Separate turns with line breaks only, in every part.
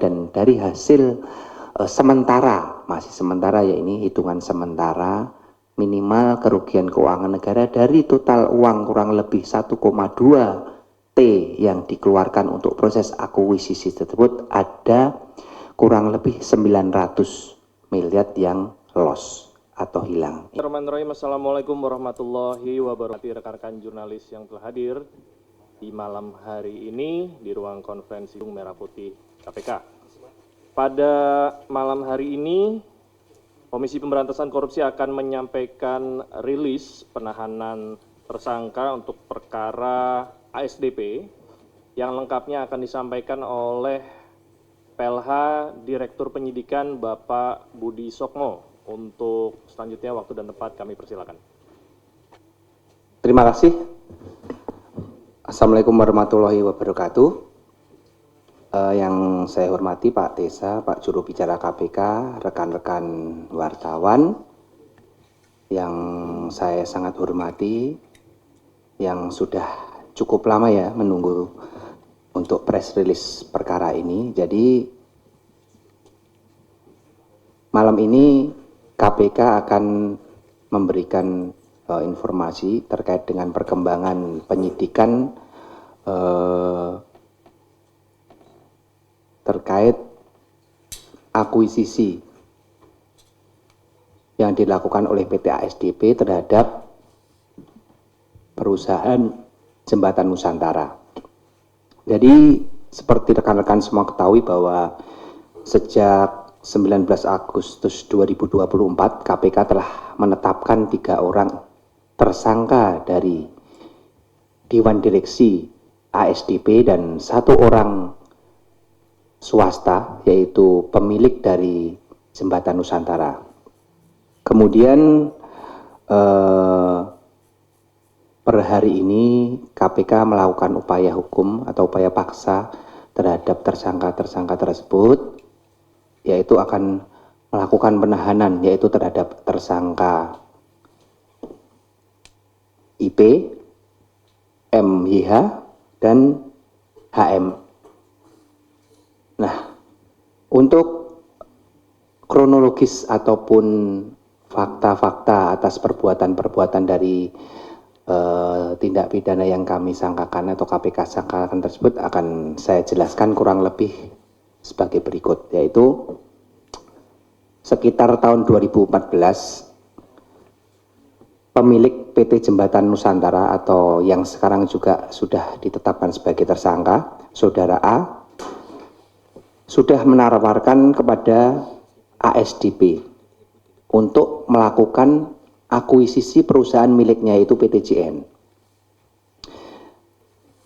dan dari hasil sementara, masih sementara ya, ini hitungan sementara, minimal kerugian keuangan negara dari total uang kurang lebih 1,2 T yang dikeluarkan untuk proses akuisisi tersebut ada kurang lebih 900 miliar yang loss atau hilang.
Assalamualaikum warahmatullahi wabarakatuh. Rekan-rekan jurnalis yang telah hadir di malam hari ini di ruang konferensi Merah Putih KPK. Pada malam hari ini, Komisi Pemberantasan Korupsi akan menyampaikan rilis penahanan tersangka untuk perkara ASDP yang lengkapnya akan disampaikan oleh PLH Direktur Penyidikan Bapak Budi Sokmo. Untuk selanjutnya waktu dan tempat kami persilakan.
Terima kasih. Assalamualaikum warahmatullahi wabarakatuh. Yang saya hormati Pak Tesa, Pak Juru Bicara KPK, rekan-rekan wartawan yang saya sangat hormati, yang sudah cukup lama ya menunggu untuk press release perkara ini. Jadi malam ini KPK akan memberikan informasi terkait dengan perkembangan penyidikan terkait akuisisi yang dilakukan oleh PT ASDP terhadap perusahaan Jembatan Nusantara. Jadi seperti rekan-rekan semua ketahui bahwa sejak 19 Agustus 2024 KPK telah menetapkan 3 orang tersangka dari Dewan Direksi ASDP dan 1 orang swasta, yaitu pemilik dari Jembatan Nusantara. Kemudian per hari ini KPK melakukan upaya hukum atau upaya paksa terhadap tersangka-tersangka tersebut, yaitu akan melakukan penahanan, yaitu terhadap tersangka IP, MYH, dan HM. Nah, untuk kronologis ataupun fakta-fakta atas perbuatan-perbuatan dari tindak pidana yang kami sangkakan atau KPK sangkakan tersebut akan saya jelaskan kurang lebih sebagai berikut, yaitu sekitar tahun 2014 pemilik PT Jembatan Nusantara atau yang sekarang juga sudah ditetapkan sebagai tersangka, Saudara A, sudah menawarkan kepada ASDP untuk melakukan akuisisi perusahaan miliknya, yaitu PT JN.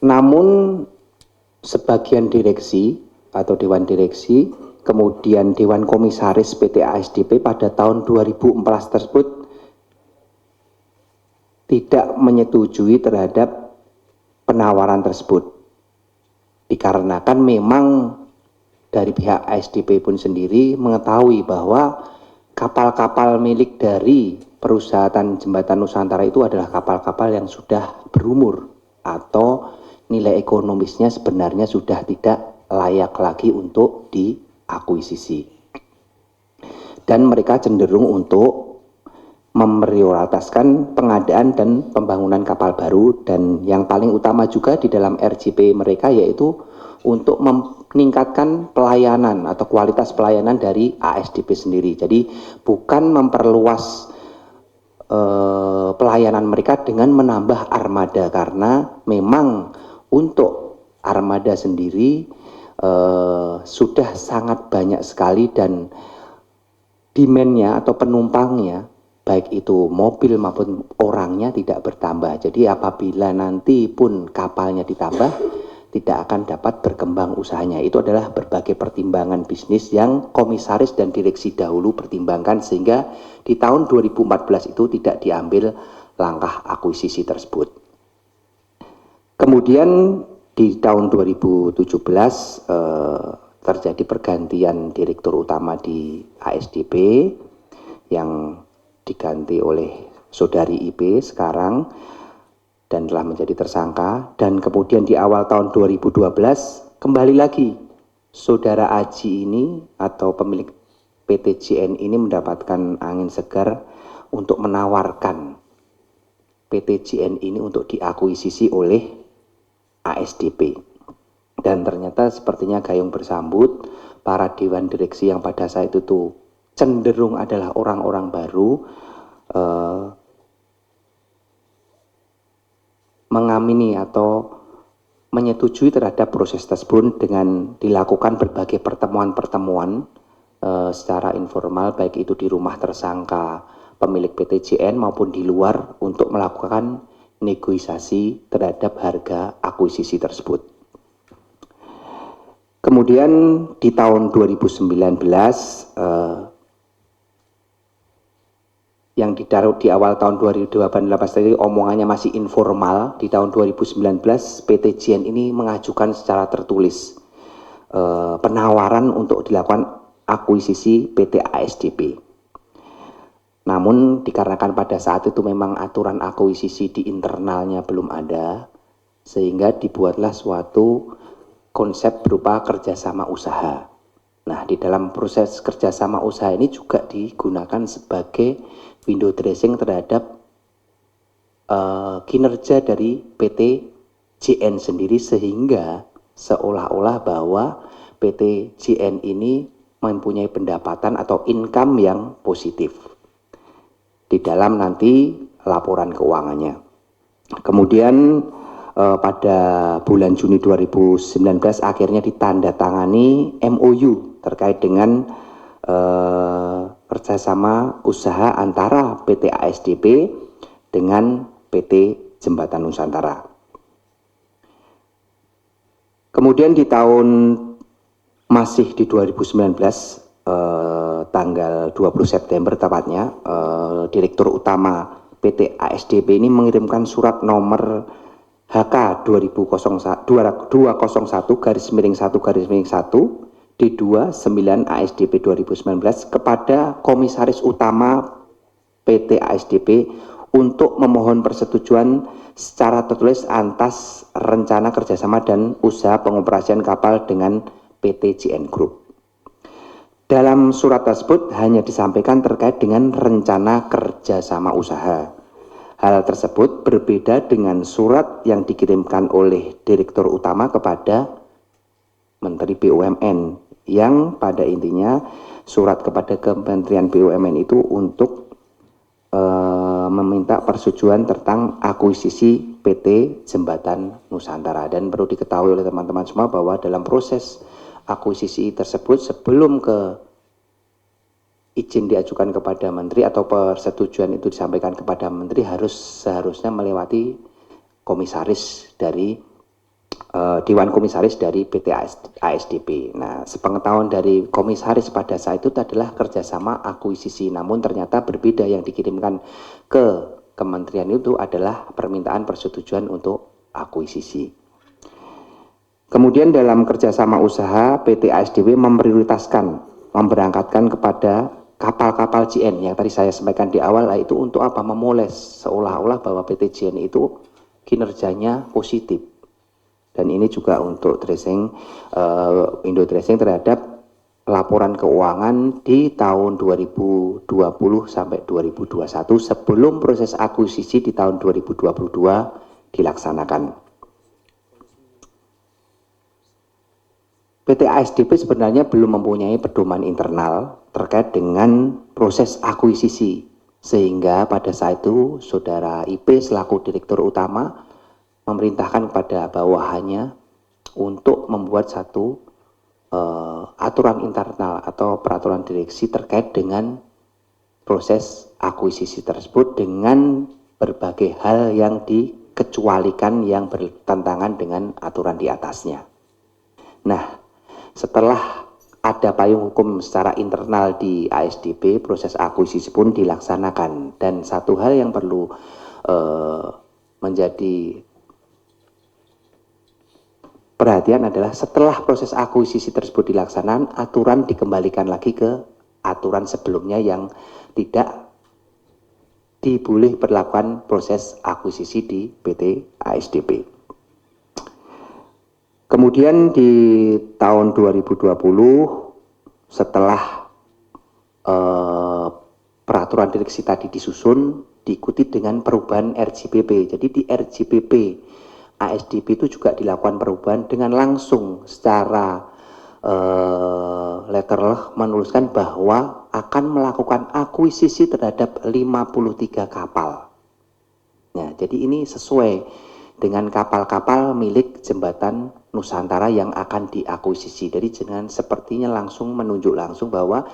Namun sebagian direksi atau Dewan Direksi, kemudian Dewan Komisaris PT ASDP pada tahun 2014 tersebut tidak menyetujui terhadap penawaran tersebut. Dikarenakan memang dari pihak ASDP pun sendiri mengetahui bahwa kapal-kapal milik dari perusahaan Jembatan Nusantara itu adalah kapal-kapal yang sudah berumur atau nilai ekonomisnya sebenarnya sudah tidak layak lagi untuk diakuisisi. Dan mereka cenderung untuk memprioritaskan pengadaan dan pembangunan kapal baru, dan yang paling utama juga di dalam RJP mereka yaitu untuk meningkatkan pelayanan atau kualitas pelayanan dari ASDP sendiri. Jadi bukan memperluas pelayanan mereka dengan menambah armada, karena memang untuk armada sendiri sudah sangat banyak sekali dan demand-nya atau penumpangnya baik itu mobil maupun orangnya tidak bertambah. Jadi apabila nanti pun kapalnya ditambah, tidak akan dapat berkembang usahanya. Itu adalah berbagai pertimbangan bisnis yang komisaris dan direksi dahulu pertimbangkan, sehingga di tahun 2014 itu tidak diambil langkah akuisisi tersebut. Kemudian di tahun 2017 terjadi pergantian direktur utama di ASDP yang diganti oleh Saudari IP sekarang dan telah menjadi tersangka, dan kemudian di awal tahun 2012 kembali lagi Saudara Aji ini atau pemilik PT JN ini mendapatkan angin segar untuk menawarkan PT JN ini untuk diakuisisi oleh ASDP. Dan ternyata sepertinya gayung bersambut, para dewan direksi yang pada saat itu tuh cenderung adalah orang-orang baru, mengamini atau menyetujui terhadap proses tersebut dengan dilakukan berbagai pertemuan-pertemuan secara informal, baik itu di rumah tersangka pemilik PT JN maupun di luar untuk melakukan negosiasi terhadap harga akuisisi tersebut. Kemudian di tahun 2019 yang ditaruh di awal tahun 2018 tadi omongannya masih informal, di tahun 2019 PT JN ini mengajukan secara tertulis penawaran untuk dilakukan akuisisi PT ASDP. Namun dikarenakan pada saat itu memang aturan akuisisi di internalnya belum ada, sehingga dibuatlah suatu konsep berupa kerjasama usaha. Nah, di dalam proses kerjasama usaha ini juga digunakan sebagai window dressing terhadap kinerja dari PT JN sendiri, sehingga seolah-olah bahwa PT JN ini mempunyai pendapatan atau income yang positif di dalam nanti laporan keuangannya. Kemudian pada bulan Juni 2019 akhirnya ditandatangani MOU terkait dengan kerjasama usaha antara PT ASDP dengan PT Jembatan Nusantara. Kemudian di tahun masih di 2019 tanggal 20 September tepatnya, Direktur Utama PT ASDP ini mengirimkan surat nomor HK 201 D29 ASDP 2019 kepada Komisaris Utama PT ASDP untuk memohon persetujuan secara tertulis atas rencana kerjasama dan usaha pengoperasian kapal dengan PT JN Group. Dalam surat tersebut hanya disampaikan terkait dengan rencana kerjasama usaha. Hal tersebut berbeda dengan surat yang dikirimkan oleh Direktur Utama kepada Menteri BUMN, yang pada intinya surat kepada Kementerian BUMN itu untuk meminta persetujuan tentang akuisisi PT Jembatan Nusantara. Dan perlu diketahui oleh teman-teman semua bahwa dalam proses akuisisi tersebut sebelum izin diajukan kepada Menteri atau persetujuan itu disampaikan kepada Menteri seharusnya melewati komisaris dari Dewan Komisaris dari PT ASDP. Nah, sepengetahuan dari komisaris pada saat itu adalah kerjasama akuisisi, namun ternyata berbeda. Yang dikirimkan ke kementerian itu adalah permintaan persetujuan untuk akuisisi. Kemudian dalam kerjasama usaha, PT ASDP memprioritaskan memberangkatkan kepada kapal-kapal JN yang tadi saya sampaikan di awal, itu untuk apa? Memoles seolah-olah bahwa PT JN itu kinerjanya positif. Dan ini juga untuk dressing, window dressing terhadap laporan keuangan di tahun 2020 sampai 2021 sebelum proses akuisisi di tahun 2022 dilaksanakan. PT ASDP sebenarnya belum mempunyai pedoman internal terkait dengan proses akuisisi, sehingga pada saat itu Saudara IP selaku Direktur Utama memerintahkan kepada bawahannya untuk membuat satu aturan internal atau peraturan direksi terkait dengan proses akuisisi tersebut dengan berbagai hal yang dikecualikan yang bertentangan dengan aturan di atasnya. Nah, setelah ada payung hukum secara internal di ASDP, proses akuisisi pun dilaksanakan. Dan satu hal yang perlu menjadi perhatian adalah setelah proses akuisisi tersebut dilaksanakan, aturan dikembalikan lagi ke aturan sebelumnya yang tidak diboleh berlakukan proses akuisisi di PT ASDP. Kemudian di tahun 2020 setelah peraturan direksi tadi disusun, diikuti dengan perubahan RJPP. Jadi di RJPP ASDP itu juga dilakukan perubahan dengan langsung secara letterleh menuliskan bahwa akan melakukan akuisisi terhadap 53 kapal. Nah, jadi ini sesuai dengan kapal-kapal milik Jembatan Nusantara yang akan diakuisisi. Jadi jangan sepertinya langsung menunjuk langsung bahwa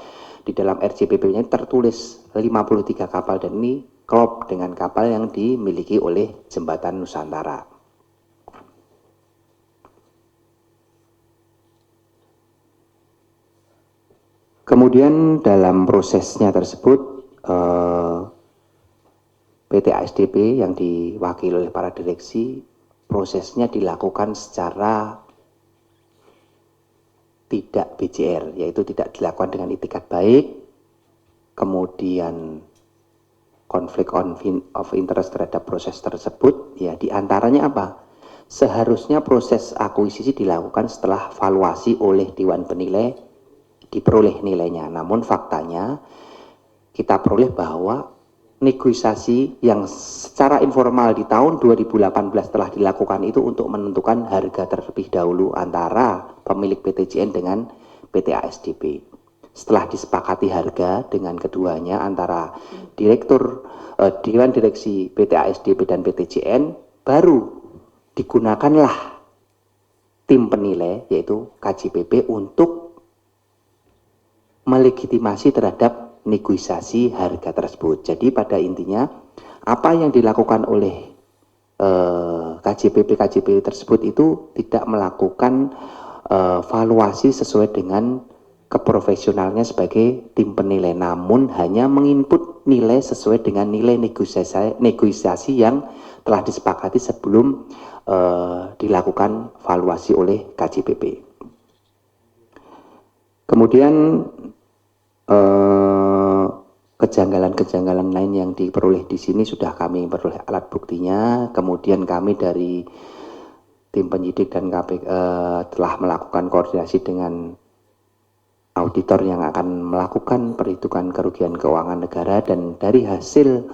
di dalam RJPP-nya tertulis 53 kapal dan ini klop dengan kapal yang dimiliki oleh Jembatan Nusantara. Kemudian dalam prosesnya tersebut PT ASDP yang diwakili oleh para direksi, prosesnya dilakukan secara tidak BCR, yaitu tidak dilakukan dengan itikat baik, kemudian konflik of interest terhadap proses tersebut, ya diantaranya apa? Seharusnya proses akuisisi dilakukan setelah valuasi oleh Dewan Penilai, diperoleh nilainya. Namun faktanya kita peroleh bahwa negosiasi yang secara informal di tahun 2018 telah dilakukan itu untuk menentukan harga terlebih dahulu antara pemilik PTJN dengan PT ASDP. Setelah disepakati harga dengan keduanya antara direktur Dewan Direksi PT ASDP dan PTJN, baru digunakanlah tim penilai yaitu KJPP untuk melegitimasi terhadap negosiasi harga tersebut. Jadi pada intinya apa yang dilakukan oleh KJPP tersebut itu tidak melakukan valuasi sesuai dengan keprofesionalnya sebagai tim penilai, namun hanya menginput nilai sesuai dengan nilai negosiasi yang telah disepakati sebelum dilakukan valuasi oleh KJPP. Kemudian kejanggalan-kejanggalan lain yang diperoleh di sini sudah kami peroleh alat buktinya. Kemudian kami dari tim penyidik dan KPK telah melakukan koordinasi dengan auditor yang akan melakukan perhitungan kerugian keuangan negara, dan dari hasil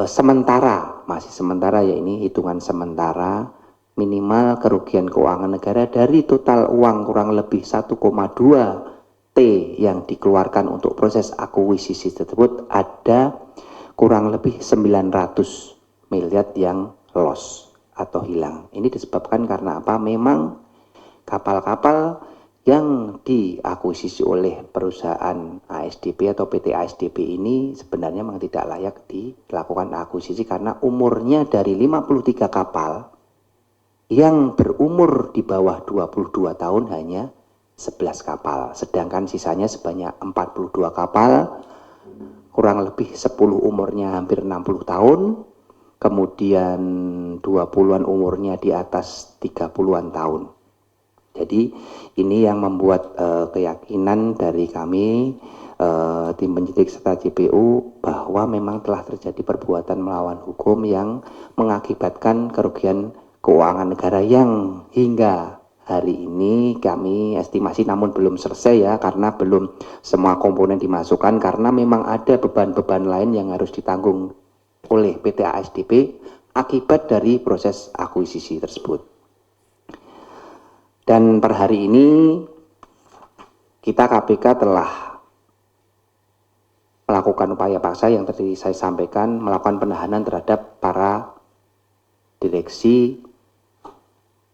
sementara, masih sementara ya ini hitungan sementara, minimal kerugian keuangan negara dari total uang kurang lebih 1,2 T yang dikeluarkan untuk proses akuisisi tersebut ada kurang lebih 900 miliar yang loss atau hilang. Ini disebabkan karena apa? Memang kapal-kapal yang diakuisisi oleh perusahaan ASDP atau PT ASDP ini sebenarnya memang tidak layak dilakukan akuisisi karena umurnya dari 53 kapal yang berumur di bawah 22 tahun hanya 11 kapal, sedangkan sisanya sebanyak 42 kapal, kurang lebih 10 umurnya hampir 60 tahun, kemudian 20-an umurnya di atas 30-an tahun. Jadi ini yang membuat keyakinan dari kami tim penyidik serta JPU bahwa memang telah terjadi perbuatan melawan hukum yang mengakibatkan kerugian keuangan negara yang hingga hari ini kami estimasi namun belum selesai ya, karena belum semua komponen dimasukkan karena memang ada beban-beban lain yang harus ditanggung oleh PT ASDP akibat dari proses akuisisi tersebut. Dan per hari ini kita KPK telah melakukan upaya paksa yang tadi saya sampaikan, melakukan penahanan terhadap para direksi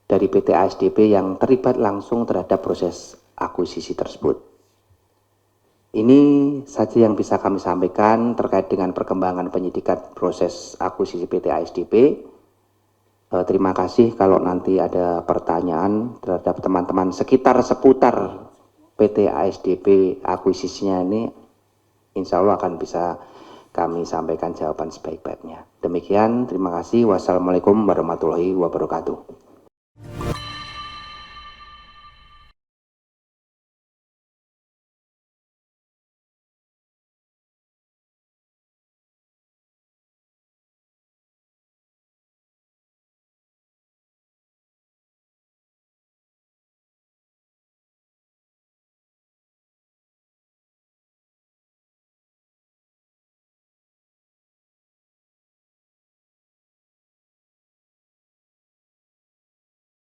dari PT ASDP yang terlibat langsung terhadap proses akuisisi tersebut. Ini saja yang bisa kami sampaikan terkait dengan perkembangan penyidikan proses akuisisi PT ASDP. Terima kasih. Kalau nanti ada pertanyaan terhadap teman-teman sekitar seputar PT ASDP akuisisinya ini, insya Allah akan bisa kami sampaikan jawaban sebaik-baiknya. Demikian, terima kasih. Wassalamualaikum warahmatullahi wabarakatuh.